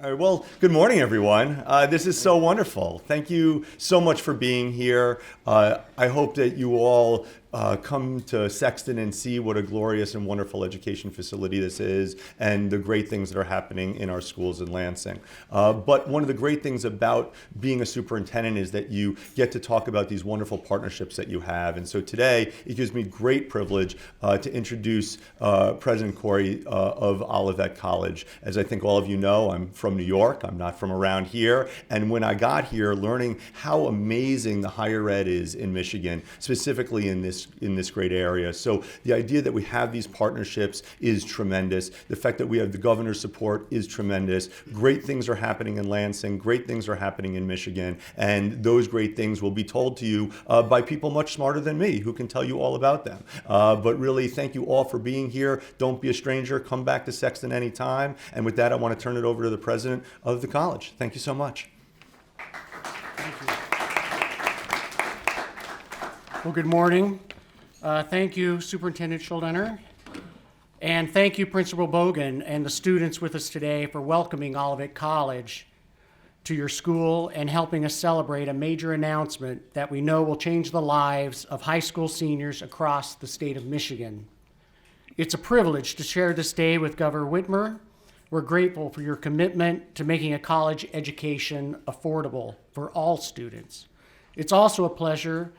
All right, well, good morning, everyone. This is so wonderful. Thank you so much for being here. I hope that you all come to Sexton and see what a glorious and wonderful education facility this is and the great things that are happening in our schools in Lansing. But one of the great things about being a superintendent is that you get to talk about these wonderful partnerships that you have. And so today, it gives me great privilege to introduce President Corey of Olivet College. As I think all of you know, I'm from New York. I'm not from around here. And when I got here, learning how amazing the higher ed is in Michigan, specifically in this great area. So the idea that we have these partnerships is tremendous. The fact that we have the governor's support is tremendous. Great things are happening in Lansing. Great things are happening in Michigan. And those great things will be told to you by people much smarter than me who can tell you all about them. But really, thank you all for being here. Don't be a stranger. Come back to Sexton anytime. And with that, I want to turn it over to the president of the college. Thank you so much. Thank you. Well, good morning. Thank you, Superintendent Schuldener, and thank you, Principal Bogan, and the students with us today for welcoming Olivet College to your school and helping us celebrate a major announcement that we know will change the lives of high school seniors across the state of Michigan. It's a privilege to share this day with Governor Whitmer. We're grateful for your commitment to making a college education affordable for all students. It's also a pleasure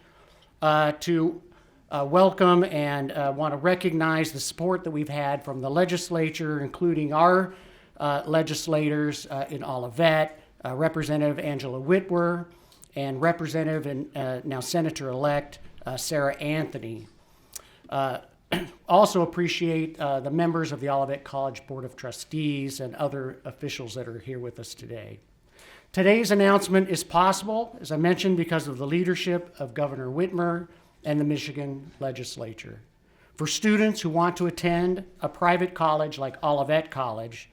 to welcome and want to recognize the support that we've had from the legislature, including our legislators in Olivet, Representative Angela Whitwer, and Representative and now Senator-elect Sarah Anthony. Also appreciate the members of the Olivet College Board of Trustees and other officials that are here with us today. Today's announcement is possible, as I mentioned, because of the leadership of Governor Whitmer and the Michigan legislature. For students who want to attend a private college like Olivet College,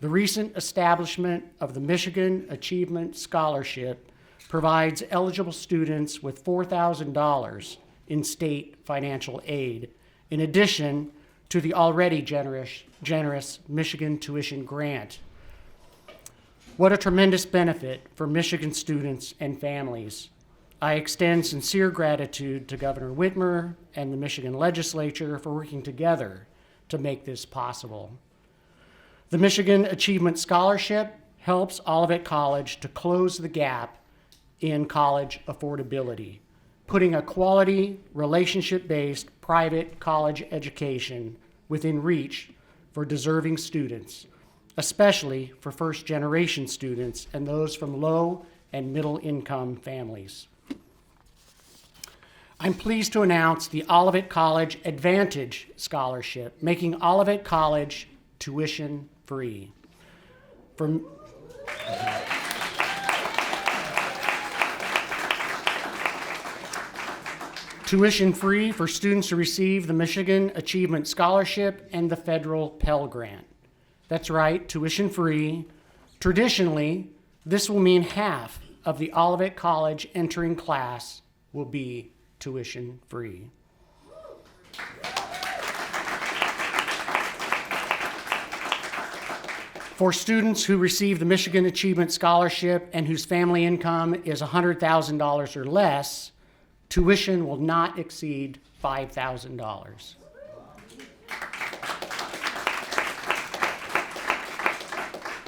the recent establishment of the Michigan Achievement Scholarship provides eligible students with $4,000 in state financial aid, in addition to the already generous Michigan tuition grant. What a tremendous benefit for Michigan students and families. I extend sincere gratitude to Governor Whitmer and the Michigan legislature for working together to make this possible. The Michigan Achievement Scholarship helps Olivet College to close the gap in college affordability, putting a quality, relationship-based private college education within reach for deserving students, especially for first-generation students and those from low and middle-income families. I'm pleased to announce the Olivet College Advantage Scholarship, making Olivet College tuition-free. Tuition-free for students who receive the Michigan Achievement Scholarship and the federal Pell Grant. That's right, tuition-free. Traditionally, this will mean half of the Olivet College entering class will be tuition-free. For students who receive the Michigan Achievement Scholarship and whose family income is $100,000 or less, tuition will not exceed $5,000.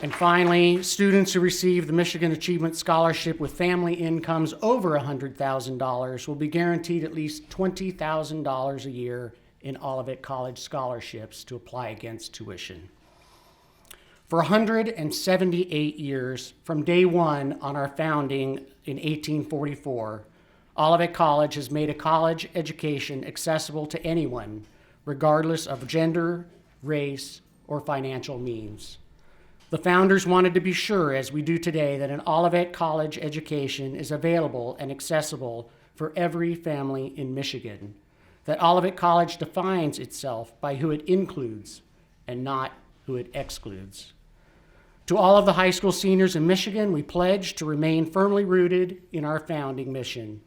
And finally, students who receive the Michigan Achievement Scholarship with family incomes over $100,000 will be guaranteed at least $20,000 a year in Olivet College scholarships to apply against tuition. For 178 years, from day one on our founding in 1844, Olivet College has made a college education accessible to anyone, regardless of gender, race, or financial means. The founders wanted to be sure, as we do today, that an Olivet College education is available and accessible for every family in Michigan, that Olivet College defines itself by who it includes and not who it excludes. To all of the high school seniors in Michigan, we pledge to remain firmly rooted in our founding mission,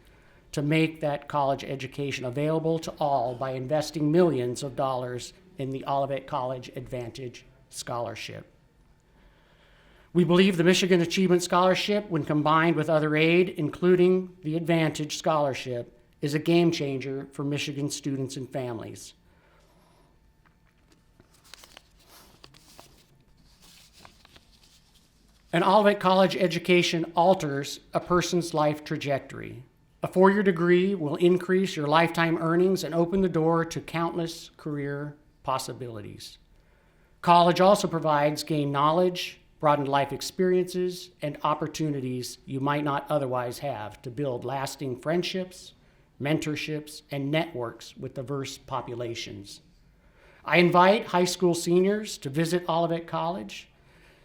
to make that college education available to all by investing millions of dollars in the Olivet College Advantage Scholarship. We believe the Michigan Achievement Scholarship, when combined with other aid, including the Advantage Scholarship, is a game changer for Michigan students and families. An Olivet College education alters a person's life trajectory. A four-year degree will increase your lifetime earnings and open the door to countless career possibilities. College also provides gained knowledge, broadened life experiences, and opportunities you might not otherwise have to build lasting friendships, mentorships, and networks with diverse populations. I invite high school seniors to visit Olivet College.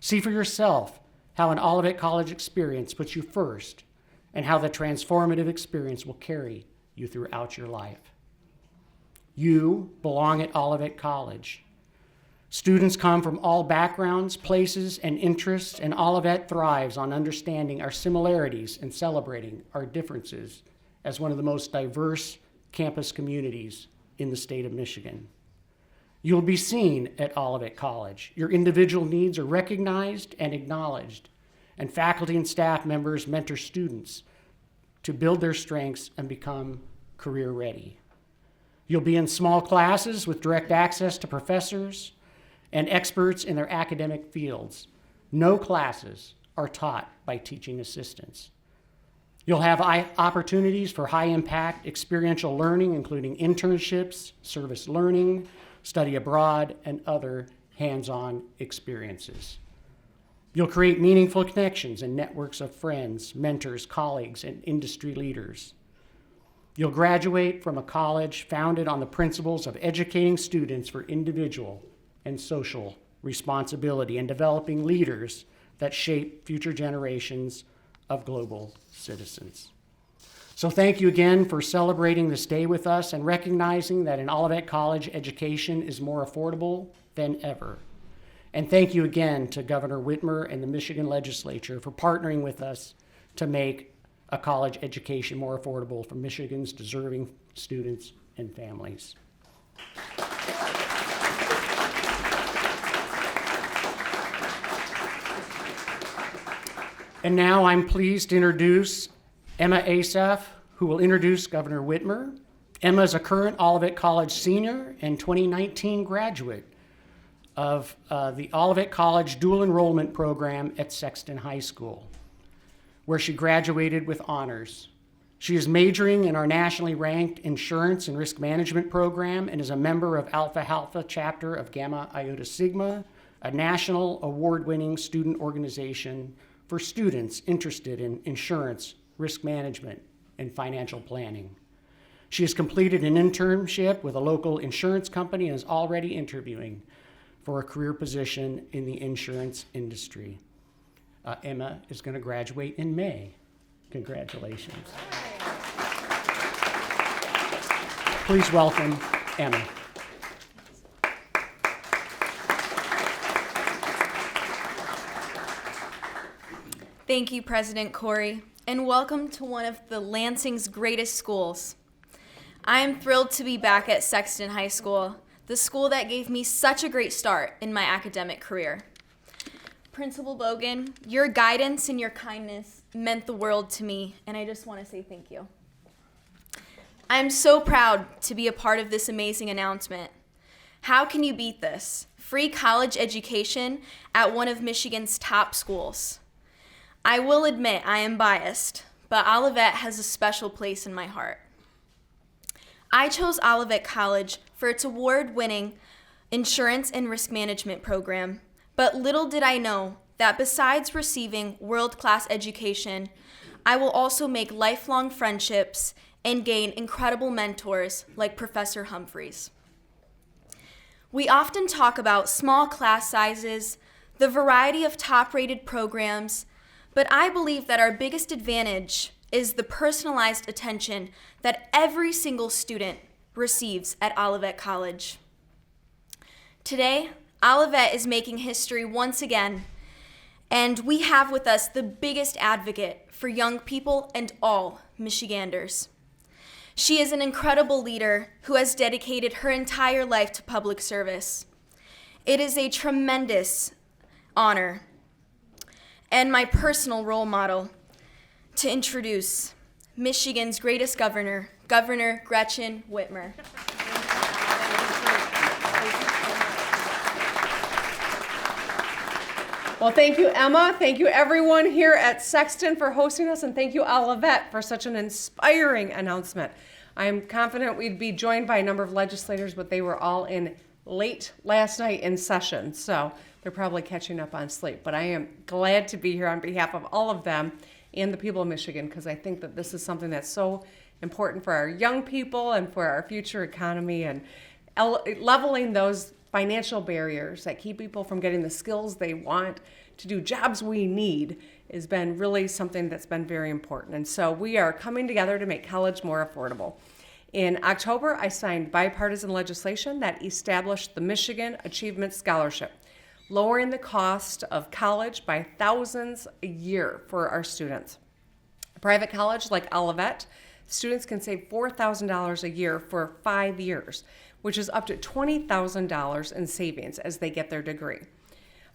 See for yourself how an Olivet College experience puts you first and how the transformative experience will carry you throughout your life. You belong at Olivet College. Students come from all backgrounds, places, and interests, and Olivet thrives on understanding our similarities and celebrating our differences as one of the most diverse campus communities in the state of Michigan. You'll be seen at Olivet College. Your individual needs are recognized and acknowledged, and faculty and staff members mentor students to build their strengths and become career ready. You'll be in small classes with direct access to professors and experts in their academic fields. No classes are taught by teaching assistants. You'll have opportunities for high-impact experiential learning, including internships, service learning, study abroad, and other hands-on experiences. You'll create meaningful connections and networks of friends, mentors, colleagues, and industry leaders. You'll graduate from a college founded on the principles of educating students for individual and social responsibility and developing leaders that shape future generations of global citizens. So thank you again for celebrating this day with us and recognizing that an Olivet College education is more affordable than ever. And thank you again to Governor Whitmer and the Michigan Legislature for partnering with us to make a college education more affordable for Michigan's deserving students and families. And now I'm pleased to introduce Emma Asaf, who will introduce Governor Whitmer. Emma is a current Olivet College senior and 2019 graduate of the Olivet College Dual Enrollment Program at Sexton High School, where she graduated with honors. She is majoring in our nationally ranked Insurance and Risk Management program and is a member of Alpha Alpha chapter of Gamma Iota Sigma, a national award-winning student organization for students interested in insurance, risk management, and financial planning. She has completed an internship with a local insurance company and is already interviewing for a career position in the insurance industry. Emma is going to graduate in May. Congratulations. Please welcome Emma. Thank you, President Corey, and welcome to one of the Lansing's greatest schools. I am thrilled to be back at Sexton High School, the school that gave me such a great start in my academic career. Principal Bogan, your guidance and your kindness meant the world to me, and I just want to say thank you. I'm so proud to be a part of this amazing announcement. How can you beat this? Free college education at one of Michigan's top schools. I will admit I am biased, but Olivet has a special place in my heart. I chose Olivet College for its award-winning insurance and risk management program, but little did I know that besides receiving world-class education, I will also make lifelong friendships and gain incredible mentors like Professor Humphreys. We often talk about small class sizes, the variety of top-rated programs, but I believe that our biggest advantage is the personalized attention that every single student receives at Olivet College. Today, Olivet is making history once again, and we have with us the biggest advocate for young people and all Michiganders. She is an incredible leader who has dedicated her entire life to public service. It is a tremendous honor. and my personal role model, to introduce Michigan's greatest governor, Governor Gretchen Whitmer. Well, thank you, Emma. Thank you, everyone here at Sexton, for hosting us, and thank you, Olivet, for such an inspiring announcement. I am confident we'd be joined by a number of legislators, but they were all in late last night in session, so they're probably catching up on sleep. But I am glad to be here on behalf of all of them and the people of Michigan, because I think that this is something that's so important for our young people and for our future economy, and leveling those financial barriers that keep people from getting the skills they want to do jobs we need has been really something that's been very important. And so we are coming together to make college more affordable. In October, I signed bipartisan legislation that established the Michigan Achievement Scholarship, lowering the cost of college by thousands a year for our students. A private college like Olivet, students can save $4,000 a year for 5 years, which is up to $20,000 in savings as they get their degree.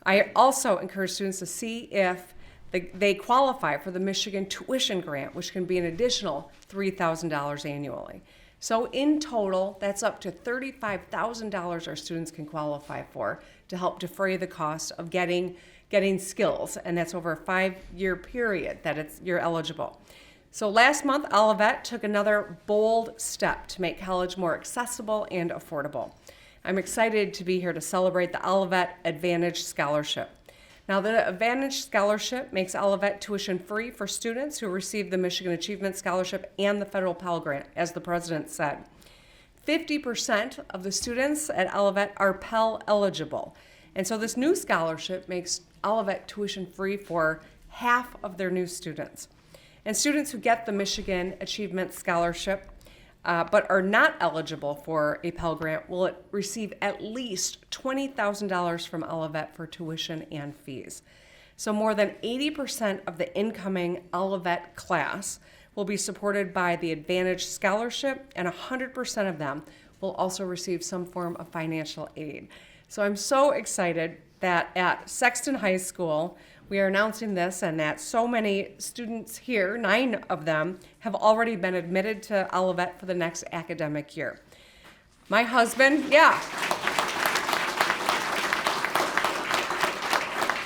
I also encourage students to see if they qualify for the Michigan Tuition Grant, which can be an additional $3,000 annually. So in total, that's up to $35,000 our students can qualify for to help defray the cost of getting skills, and that's over a 5-year period that you're eligible. So last month, Olivet took another bold step to make college more accessible and affordable. I'm excited to be here to celebrate the Olivet Advantage Scholarship. Now, the Advantage Scholarship makes Olivet tuition free for students who receive the Michigan Achievement Scholarship and the federal Pell Grant, as the president said. 50% of the students at Olivet are Pell eligible. And so this new scholarship makes Olivet tuition free for half of their new students. And students who get the Michigan Achievement Scholarship but are not eligible for a Pell Grant will receive at least $20,000 from Olivet for tuition and fees. So more than 80% of the incoming Olivet class will be supported by the Advantage Scholarship, and 100% of them will also receive some form of financial aid. So I'm so excited that at Sexton High School, we are announcing this, and that so many students here, 9 of them, have already been admitted to Olivet for the next academic year. My husband,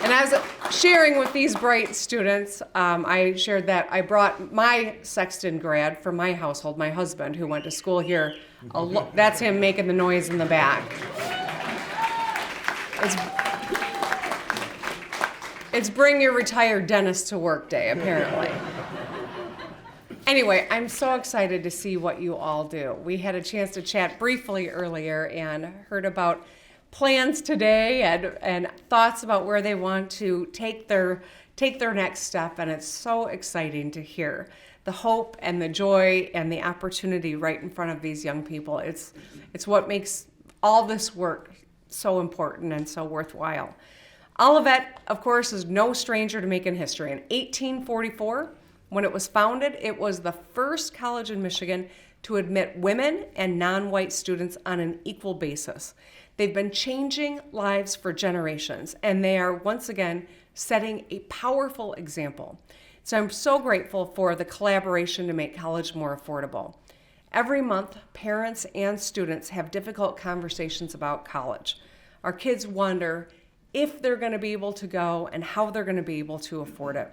And as sharing with these bright students, I shared that I brought my Sexton grad from my household, my husband, who went to school here. That's him making the noise in the back. It's bring your retired dentist to work day, apparently. Anyway, I'm so excited to see what you all do. We had a chance to chat briefly earlier and heard about plans today and thoughts about where they want to take their next step, and it's so exciting to hear the hope and the joy and the opportunity right in front of these young people. It's what makes all this work so important and so worthwhile. Olivet, of course, is no stranger to making history. In 1844, when it was founded, it was the first college in Michigan to admit women and non-white students on an equal basis. They've been changing lives for generations, and they are once again setting a powerful example. So I'm so grateful for the collaboration to make college more affordable. Every month, parents and students have difficult conversations about college. Our kids wonder if they're going to be able to go and how they're going to be able to afford it.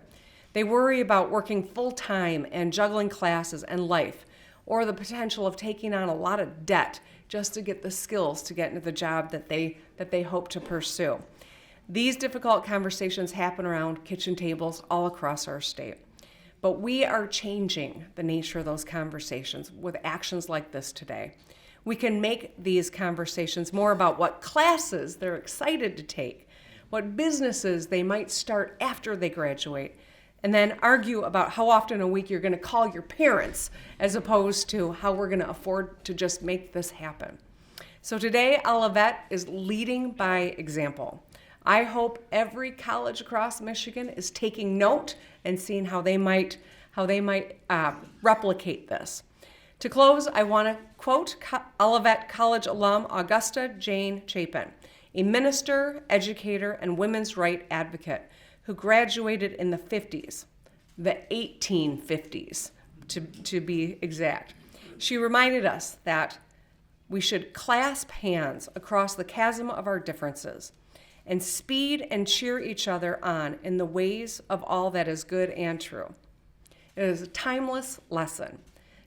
They worry about working full-time and juggling classes and life, or the potential of taking on a lot of debt just to get the skills to get into the job that they hope to pursue. These difficult conversations happen around kitchen tables all across our state. But we are changing the nature of those conversations with actions like this today. We can make these conversations more about what classes they're excited to take, what businesses they might start after they graduate, and then argue about how often a week you're going to call your parents as opposed to how we're going to afford to just make this happen. So today, Olivet is leading by example. I hope every college across Michigan is taking note and seeing how they might replicate this. To close, I want to quote Olivet College alum Augusta Jane Chapin, a minister, educator, and women's rights advocate who graduated in the 50s, the 1850s to be exact. She reminded us that we should clasp hands across the chasm of our differences and speed and cheer each other on in the ways of all that is good and true. It is a timeless lesson.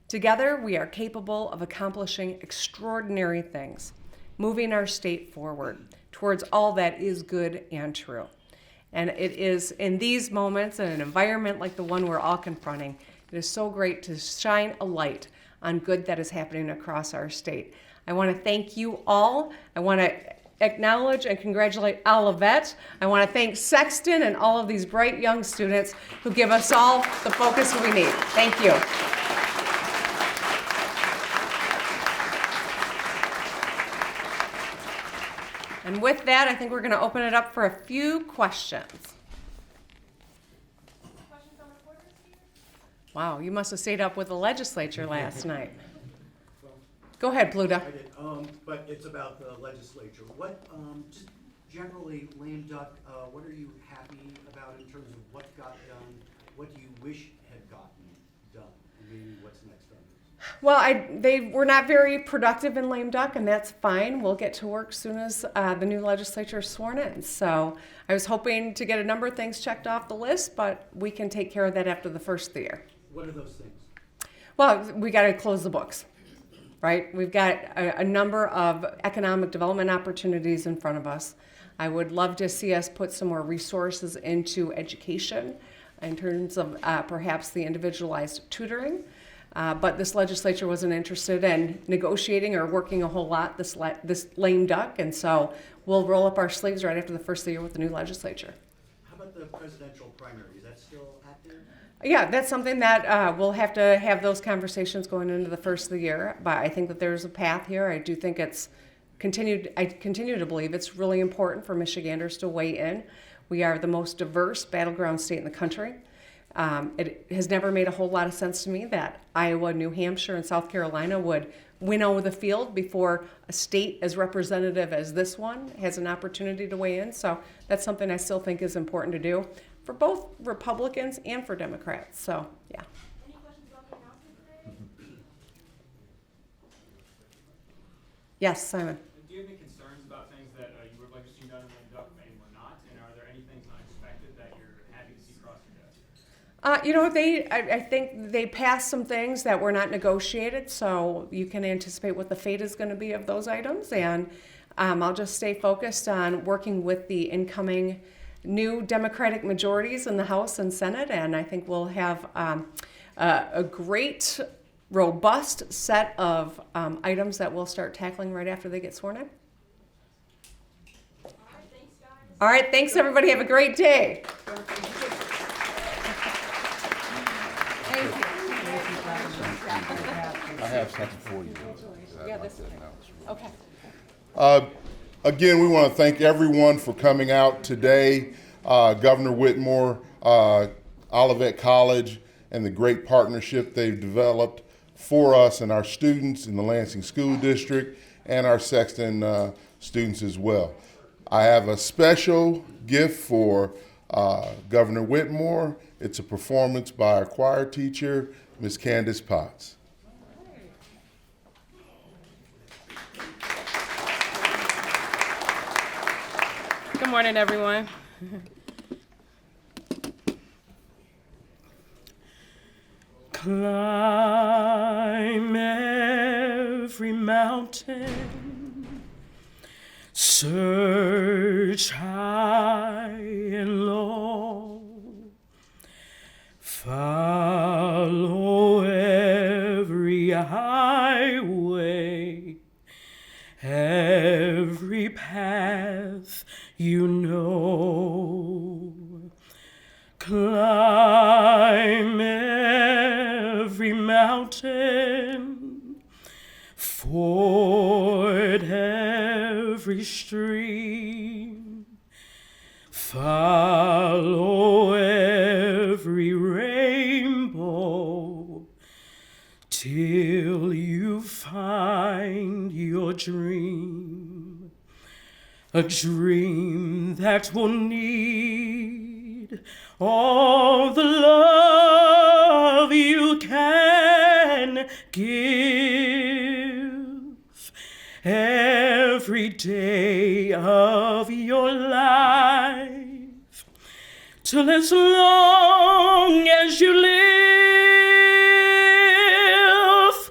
Together, we are capable of accomplishing extraordinary things, moving our state forward towards all that is good and true. And it is in these moments, in an environment like the one we're all confronting, it is so great to shine a light on good that is happening across our state. I want to thank you all. I want to acknowledge and congratulate Olivet. I want to thank Sexton and all of these bright young students who give us all the focus we need. Thank you. And with that, I think we're going to open it up for a few questions. Wow, you must have stayed up with the legislature last night. Go ahead, Pluto. I did, but it's about the legislature. What, just generally, lame duck, what are you happy about in terms of what got done? What do you wish had gotten done? And maybe what's next on this? Well, they were not very productive in lame duck, and that's fine. We'll get to work soon as the new legislature is sworn in. So I was hoping to get a number of things checked off the list, but we can take care of that after the first of the year. What are those things? Well, we got to close the books, right? We've got a number of economic development opportunities in front of us. I would love to see us put some more resources into education in terms of perhaps the individualized tutoring. But this legislature wasn't interested in negotiating or working a whole lot this lame duck, and so we'll roll up our sleeves right after the first of the year with the new legislature. How about the presidential primary? Is that still active? Yeah, that's something that we'll have to have those conversations going into the first of the year. But I think that there's a path here. I do think I continue to believe it's really important for Michiganders to weigh in. We are the most diverse battleground state in the country. It has never made a whole lot of sense to me that Iowa, New Hampshire, and South Carolina would winnow the field before a state as representative as this one has an opportunity to weigh in. So that's something I still think is important to do for both Republicans and for Democrats. So, yeah. Any questions about the announcement today? Yes, Simon. Do you have any concerns about things that you would like to see done in lame duck and were not? And are there any things unexpected that you're happy to see cross your desk? I think they passed some things that were not negotiated, so you can anticipate what the fate is going to be of those items. And I'll just stay focused on working with the incoming new Democratic majorities in the House and Senate, and I think we'll have a great, robust set of items that we'll start tackling right after they get sworn in. All right, thanks, everybody. Have a great day. I have something for you. Yeah, this one. Okay. Again, we want to thank everyone for coming out today. Governor Whitmore, Olivet College, and the great partnership they've developed for us and our students in the Lansing School District and our Sexton students as well. I have a special gift for Governor Whitmore. It's a performance by our choir teacher, Ms. Candace Potts. Good morning, everyone. Climb every mountain, search high and low, follow every highway, every path you know. Climb every mountain, ford every stream, follow every rainbow, till you find your dream. A dream that will need all the love you can give. Every day of your life, till as long as you live,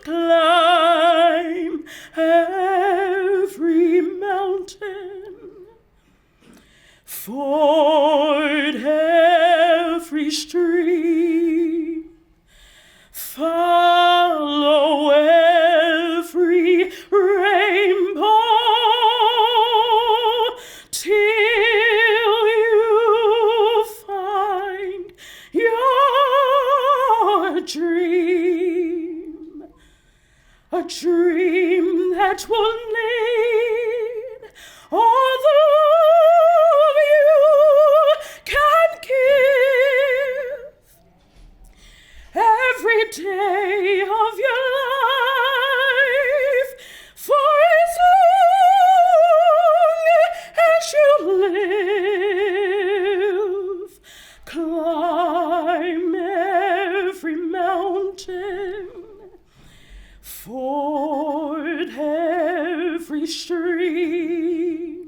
climb every mountain, ford every stream, follow every rainbow, till you find your dream, a dream that will need all the love you can give. Every day of your life, for as long as you live, climb every mountain, ford every stream,